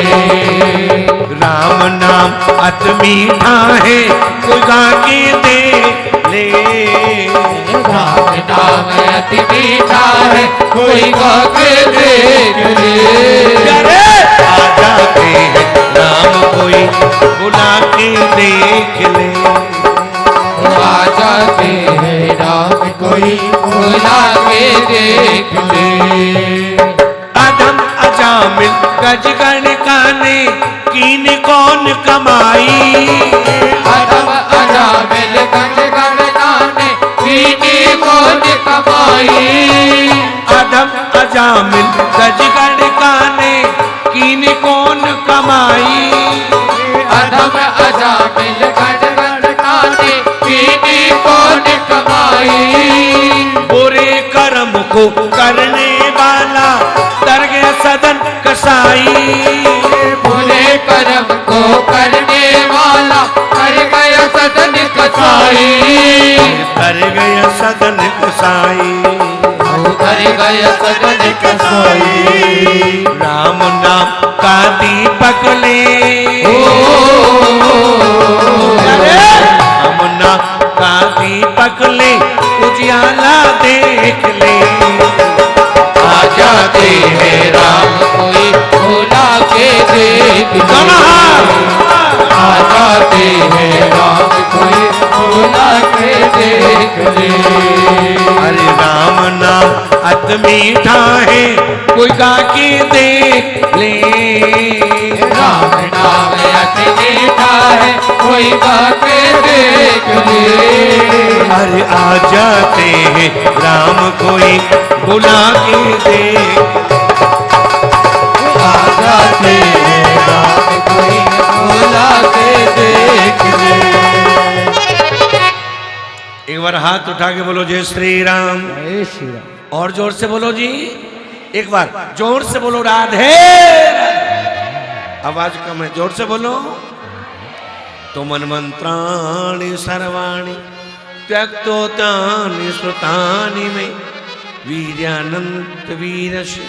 राम नाम अति मीठा है, कोई गा के देख ले। राम नाम अति मीठा है, कोई गा के देख ले। अरे आ जाते हैं राम कोई बुला के देख ले। आ जाते हैं राम कोई बुला के देख ले। अधम अजामिल गजगण काने, कीन कौन कमाई। अधम अजामिल गजगण काने, कीन कौन कमाई। अधम अजामिल गजगण काने, कीन कौन कमाई। अधम अजामिल गजगण काने, कीन कौन कमाई। बुरे कर्म को करने वाला तर गया सदन कसाई। बुरे कर्म को करने वाला कर गया सदन कसाई। कर गया सदन कसाई। कर गया सदन कसाई। राम नाम का दीपक ले, राम नाम का दीपक ले, उजियाला देख ले। आ जाते हैं राम कोई बुला के देख ले। आ जाते हैं राम कोई बुला के देख ले। अरे राम नाम अति मीठा है, कोई गा के देख ले। राम नाम अति मीठा है, कोई गा के देख ले। अरे आ जाते हैं राम कोई बुला के देख। आ जाते हैं राम कोई बुला के देख ले। एक बार हाथ उठा के बोलो जय श्री राम। जय श्री राम। और जोर से बोलो जी, एक बार जोर से बोलो राधे। आवाज कम है, जोर से बोलो। तो मन मंत्राणि सर्वाणि त्यक्तोतानि श्रुतानि में, वीर्यानंत वीरस्य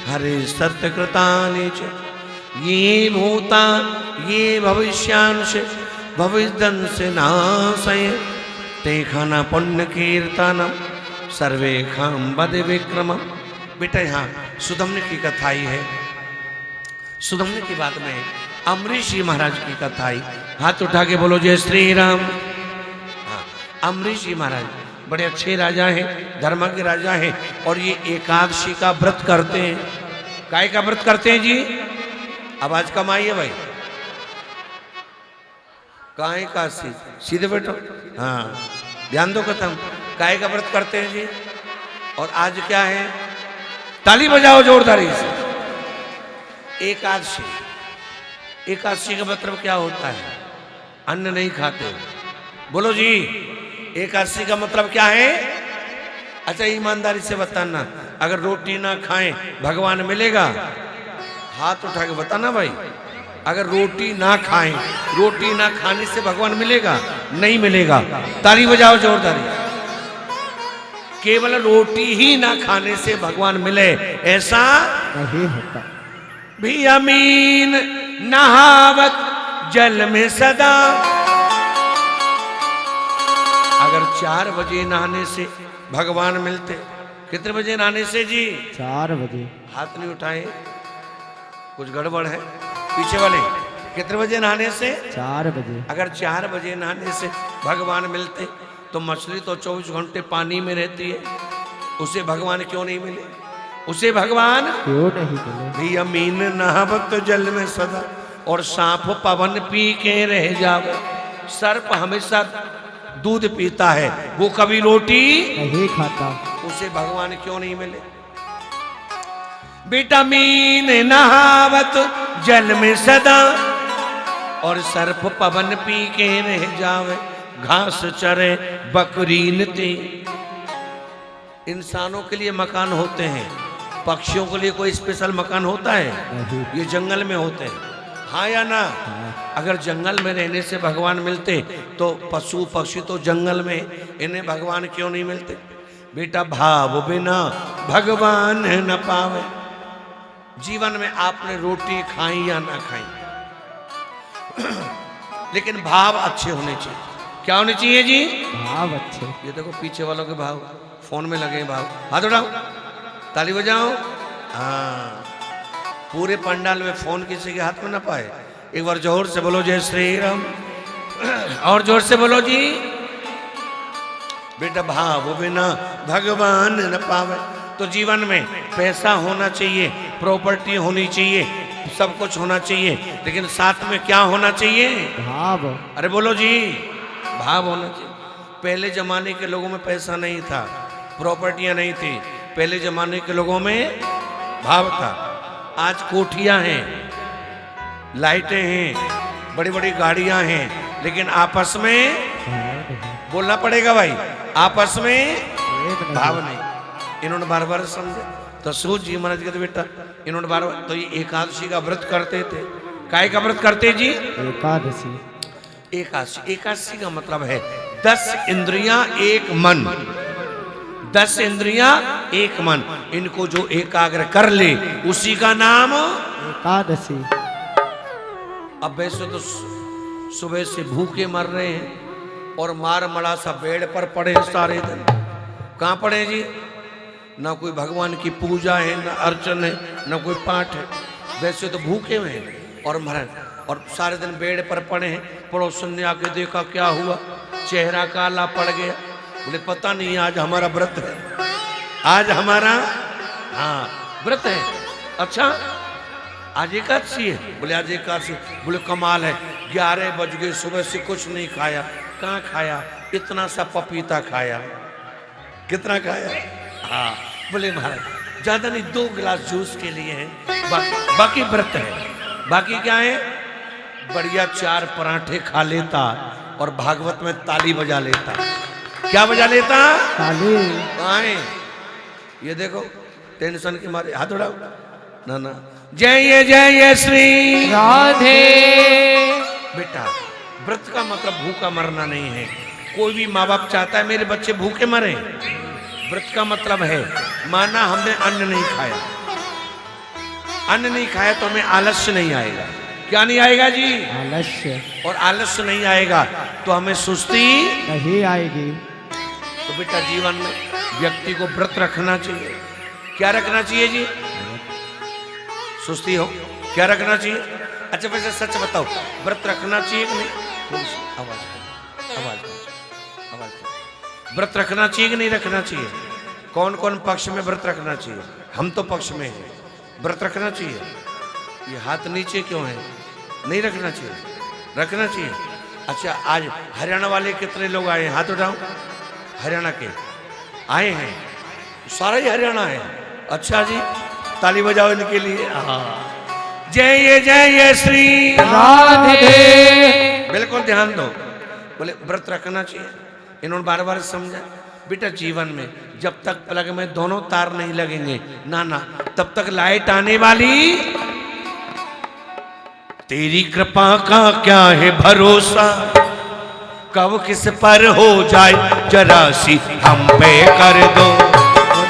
हरे सत्यकृतानि च। ये भूता ये भविष्यांश भविष्यंश नाशय, ते खाना पुण्य कीर्तनम सर्वे खाम बद विक्रमम। बेटा यहाँ सुदम्न की कथा ही है। सुदम्न की बात में अमरीश जी महाराज की कथा आई। हाथ उठा के बोलो जय श्री राम। हाँ, अमरीश जी महाराज बड़े अच्छे राजा हैं, धर्मज्ञ राजा हैं, और ये एकादशी का व्रत करते हैं। काय का व्रत करते हैं जी? आवाज कम आई है भाई। काय का सीधे बैठो। हाँ ध्यान दो कथम। काय का व्रत करते हैं जी। और आज क्या है? ताली बजाओ जोरदारी से। एकादशी। एकादशी का मतलब क्या होता है? अन्न नहीं खाते। बोलो जी, एकादशी का मतलब क्या है? अच्छा ईमानदारी से बताना, अगर रोटी ना खाएं भगवान मिलेगा? हाथ उठा के बताना भाई। अगर रोटी ना खाएं, रोटी ना खाने से भगवान मिलेगा? नहीं मिलेगा। ताली बजाओ जोरदारी। केवल रोटी ही ना खाने से भगवान मिले ऐसा नहीं होता। भी अमीन नहावत जल में सदा। अगर 4 बजे नहाने से भगवान मिलते, कितने बजे नहाने से जी? 4 बजे। हाथ नहीं उठाए, कुछ गड़बड़ है। पीछे वाले कितने बजे नहाने से? 4 बजे। अगर 4 बजे नहाने से भगवान मिलते तो मछली तो 24 घंटे पानी में रहती है, उसे भगवान क्यों नहीं मिले? उसे भगवान क्यों नहीं मिले? भी अमीन नहावत जल में सदा, और सांप पवन पी के रह जावे। सर्प हमेशा दूध पीता है, वो कभी रोटी नहीं खाता। उसे भगवान क्यों नहीं मिले? विटामिन नहावत जल में सदा, और सर्प पवन पी के रह जावे, घास चरे बकरीन ते। इंसानों के लिए मकान होते हैं, पक्षियों के लिए कोई स्पेशल मकान होता है? ये जंगल में होते हैं, हाँ या ना? अगर जंगल में रहने से भगवान मिलते तो पशु पक्षी तो जंगल में, इन्हें भगवान क्यों नहीं मिलते? बेटा भाव बिना भगवान न पावे। जीवन में आपने रोटी खाई या ना खाई, लेकिन भाव अच्छे होने चाहिए। क्या होने चाहिए जी? भाव अच्छे। ये देखो पीछे वालों के भाव फोन में लगे हैं, भाव हाथ उठाओ, ताली बजाओ। हाँ, पूरे पंडाल में फोन किसी के हाथ में ना पाए। एक बार जोर से बोलो जय श्री राम, और जोर से बोलो जी। बेटा भाव बिना भगवान न पावे। तो जीवन में पैसा होना चाहिए, प्रॉपर्टी होनी चाहिए, सब कुछ होना चाहिए, लेकिन साथ में क्या होना चाहिए? भाव। अरे बोलो जी, भाव होना चाहिए। पहले जमाने के लोगों में पैसा नहीं था, प्रॉपर्टियां नहीं थी, पहले जमाने के लोगों में भाव था। आज कोठियां हैं, लाइटें हैं, बड़ी बड़ी गाड़ियां हैं, लेकिन आपस में बोलना पड़ेगा भाई, आपस में भाव नहीं। इन्होंने बार बार समझे तो सूझ जी महाराज कहते बेटा इन्होंने बार बार, तो ये एकादशी का व्रत करते थे। काय का व्रत करते जी? एकादशी। एकादशी, एकादशी का मतलब है 10 इंद्रियां एक मन, 10 इंद्रियां एक मन, इनको जो एकाग्र कर ले उसी का नाम एकादशी। अब वैसे तो सुबह से भूखे मर रहे हैं और मार मड़ा सा बेड पर पड़े सारे दिन। कहाँ पड़े जी? ना कोई भगवान की पूजा है, ना अर्चन है, ना कोई पाठ है। वैसे तो भूखे हुए हैं और मर, और सारे दिन बेड पर पड़े हैं। पड़ोसन ने आके देखा क्या हुआ, चेहरा काला पड़ गया। बोले पता नहीं आज हमारा व्रत है, आज हमारा हाँ व्रत है। अच्छा आज एकादशी है? बोले आज एकादशी। बोले कमाल है, 11 बज गए, सुबह से कुछ नहीं खाया। कहाँ खाया? इतना सा पपीता खाया। कितना खाया? हाँ। बोले महाराज ज्यादा नहीं, 2 गिलास जूस के लिए है, बाकी व्रत है। बाकी क्या है? बढ़िया 4 पराठे खा लेता और भागवत में ताली बजा लेता। क्या बजा लेता? ताली। कहाँ है? ये देखो टेंशन के मारे हाथ उड़ाओ ना ना। जय श्री राधे। बेटा व्रत का मतलब भूखा मरना नहीं है। कोई भी माँ बाप चाहता है मेरे बच्चे भूखे मरे। व्रत का मतलब है माना हमने अन्न नहीं खाया, अन्न नहीं खाया तो हमें आलस्य नहीं आएगा। क्या नहीं आएगा जी? आलस्य। और आलस्य नहीं आएगा तो हमें सुस्ती नहीं आएगी। तो बेटा जीवन में व्यक्ति को व्रत रखना चाहिए। क्या रखना चाहिए जी? सुस्ती हो क्या रखना चाहिए? अच्छा वैसे सच बताओ, व्रत रखना चाहिए कि नहीं? थोड़ी सी आवाज व्रत रखना चाहिए कि नहीं रखना चाहिए? कौन कौन पक्ष में व्रत रखना चाहिए? हम तो पक्ष में हैं, व्रत रखना चाहिए। ये हाथ नीचे क्यों है? नहीं रखना चाहिए, रखना चाहिए। अच्छा आज हरियाणा वाले कितने लोग आए हैं? हाथ उठाओ। हरियाणा के आए हैं, सारा ही हरियाणा है। अच्छा जी, ताली बजाओ इनके लिए। जय श्री राधे। बिल्कुल ध्यान दो। बोले व्रत रखना चाहिए। इन्होंने बार बार समझा बेटा जीवन में जब तक प्लग में दोनों तार नहीं लगेंगे ना ना तब तक लाइट आने वाली। तेरी कृपा का क्या है भरोसा, कब किस पर हो जाए जरा सी हम पे कर दो,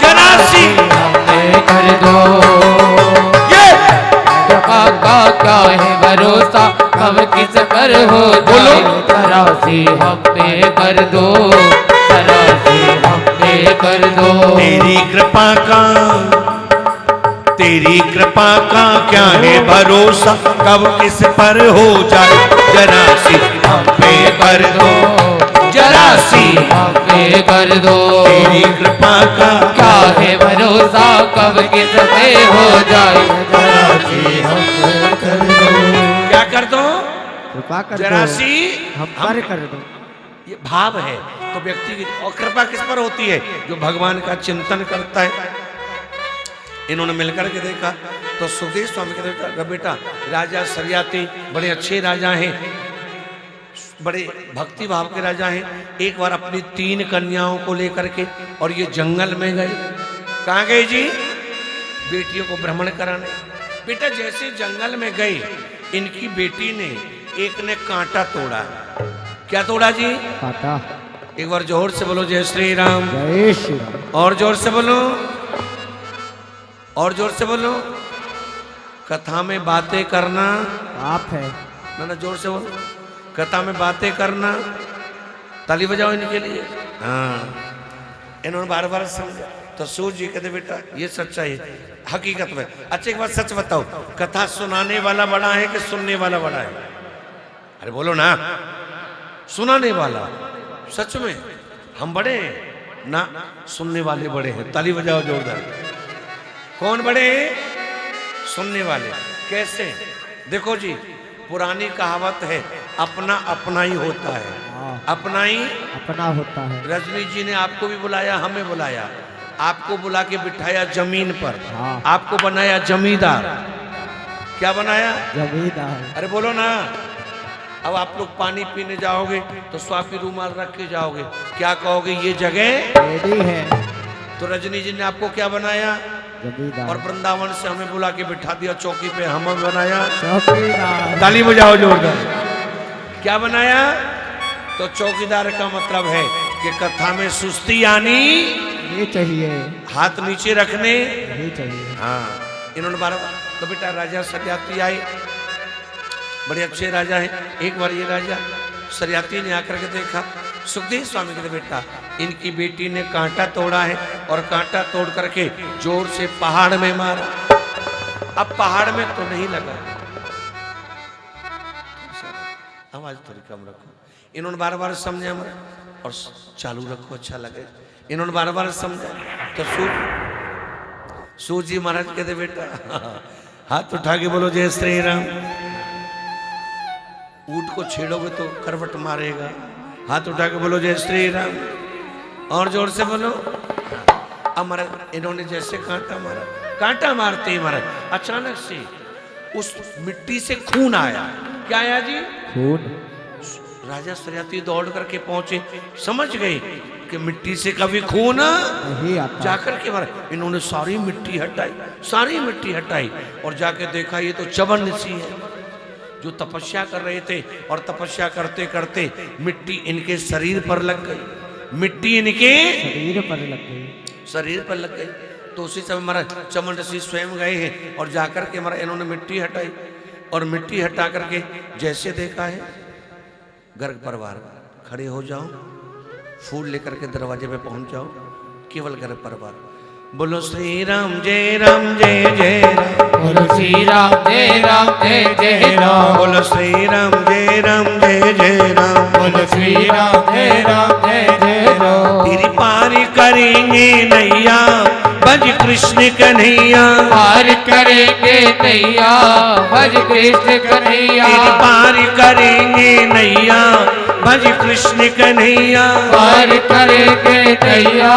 जरा सी हम पे कर दो। ये कृपा का क्या है भरोसा, कब किस पर हो जाए जरा सी हम पे कर दो, जरा सी हम पे कर दो। तेरी कृपा का क्या है भरोसा, कब किस पर हो जाए जरा सी हम पे कर दो, जरा सी हम पे कर दो। तेरी कृपा का क्या है भरोसा, कब किस पे हो जाए जरा सी हम पे कर दो। क्या कर दो? कृपा कर जरा दो। सी हम पर कर दो। ये भाव है। तो व्यक्ति की और कृपा किस पर होती है? जो भगवान का चिंतन करता है। इन्होंने मिलकर के देखा तो सुखदेव स्वामी कहते बेटा राजा सरियाती बड़े अच्छे राजा हैं, बड़े भक्ति भाव के राजा हैं। एक बार अपनी 3 कन्याओं को लेकर के और ये जंगल में गए। कहाँ गए जी? बेटियों को भ्रमण कराने। बेटा जैसे जंगल में गए, इनकी बेटी ने एक ने कांटा तोड़ा। क्या तोड़ा जी? कांटा। एक बार जोर से बोलो जय श्री राम। जय श्री राम। और जोर से बोलो, और जोर से बोलो। कथा में बातें करना आप है ना, जोर से बोलो। कथा में बातें करना, ताली बजाओ इनके लिए। हाँ, इन्होंने बार बार समझा। तो सूर्य जी कहते बेटा ये सच्चाई है, हकीकत में। अच्छा एक बात सच बताओ, कथा सुनाने वाला बड़ा है कि सुनने वाला बड़ा है? अरे बोलो ना। सुनाने वाला। सच में हम बड़े हैं ना, सुनने वाले बड़े हैं। ताली बजाओ जोरदार। कौन बड़े हैं? सुनने वाले। कैसे? देखो जी, पुरानी कहावत है, अपना अपना ही होता है। अपना ही अपना होता है। रजनी जी ने आपको भी बुलाया, हमें बुलाया, आपको बुला के बिठाया जमीन पर। हाँ। आपको बनाया जमींदार। क्या बनाया? जमींदार। अरे बोलो ना। अब आप लोग पानी पीने जाओगे तो स्वापी रूमाल रख के जाओगे, क्या कहोगे? ये जगह रेडी है। तो रजनी जी ने आपको क्या बनाया? जमींदार। और वृंदावन से हमें बुला के बिठा दिया चौकी पे, हमें बनाया चौकीदार। ताली बजाओ जोरदार। क्या बनाया? तो चौकीदार का मतलब है कि कथा में सुस्ती आनी ये चाहिए, हाथ नीचे रखने ये चाहिए। हाँ। इन्होंने बार तो बेटा राजा सरियाती आए, बड़े अच्छे राजा हैं। एक बार ये राजा सरियाती ने आकर के देखा। सुखदेव स्वामी कहते बेटा इनकी बेटी ने कांटा तोड़ा है, और कांटा तोड़ करके जोर से पहाड़ में मारा। अब पहाड़ में तो नहीं लगा, आवाज थोड़ी कम रखो। इन्होंने बार बार समझा और चालू रखो, अच्छा लगे। इन्होंने बार बार समझा तो सूर्य जी महाराज कहते बेटा हाथ उठा के बोलो जय श्री राम। ऊंट को छेड़ोगे तो करवट मारेगा। हाथ उठा के बोलो जय श्री राम, और जोर से बोलो। अब महाराज इन्होंने जैसे कांटा मारा, कांटा मारते ही महाराज अचानक से उस मिट्टी से खून आया। क्या आया जी? खून। राजा सरियाती दौड़ करके पहुंचे, समझ गए कि मिट्टी से कभी खून नहीं आता। जाकर के महाराज इन्होंने सारी मिट्टी हटाई, सारी मिट्टी हटाई, और जाके देखा ये तो चवन ऋषि है जो तपस्या कर रहे थे। और तपस्या करते करते मिट्टी इनके शरीर पर लग गई, मिट्टी इनके शरीर पर लग गई। शरीर पर लग गई। तो उसी समय महाराज चमन ऋषि स्वयं गए हैं और जाकर के महाराज इन्होंने मिट्टी हटाई, और मिट्टी हटा करके जैसे देखा है, गर्ग परिवार खड़े हो जाओ, फूल लेकर के दरवाजे पे पहुंच जाओ, केवल गर्ग परिवार। बोलो श्री राम जय राम जय जय राम। बोलो श्री राम जय राम जय जय राम। बोलो श्री राम जय राम जय जय राम। बोलो श्री राम जय राम जय जय राम। तेरी पार करेंगे नैया भज कृष्ण कन्हैया। पार करेंगे नैया भज कृष्ण कन्हैया। तेरी पार करेंगे नैया भज कृष्ण कन्हैया। पार करेंगे नैया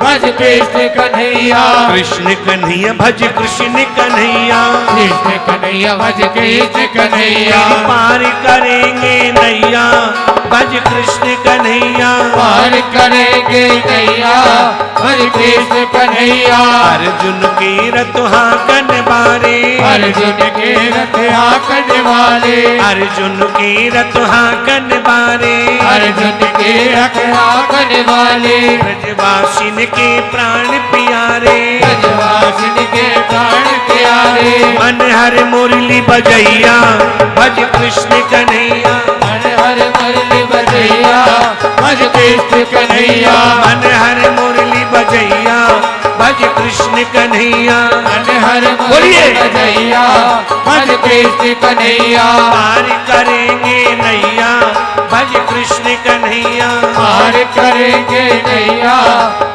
भज कृष्ण कन्हैया। कृष्ण कन्हैया भज कृष्ण कन्हैया। कृष्ण कन्हैया भज कृष्ण कन्हैया। पार करेंगे नैया भज कृष्ण कन्हैया। पार करेंगे नैया भज कृष्ण कन्हैया। अर्जुन के रथ हाकन बारे। अर्जुन के रथ हाकन वाले। अर्जुन के रथ हाकन बारे। अर्जुन के रथ हाकन वाले। ब्रजवासिन के प्राण प्यारे। ब्रजवासिन के प्राण प्यारे। मन हर मुरली बजैया भज कृष्ण कन्हैया। मन हर मुरली बजैया भज कृष्ण कन्हैया। मन हर मुरली बजैया भज कृष्ण कन्हैया। मन हर मुरली बजैया भज कृष्ण कन्हैया। पार करेंगे नैया भज कृष्ण कन्हैया। पार करेंगे नैया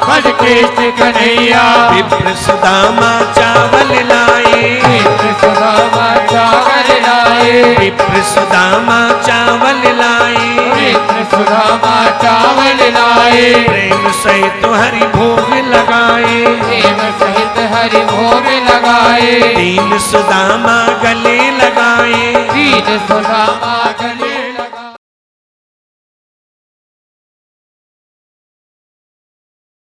भज कृष्ण कन्हैया। विप्र सुदामा चावल लाए। विप्र सुदामा चावल लाए। विप्र सुदामा चावल लाए। विप्र सुदामा चावल लाए प्रेम सहित हरि भोग लगाए प्रेम सहित हरि भोग लगाए दीन सुदामा गले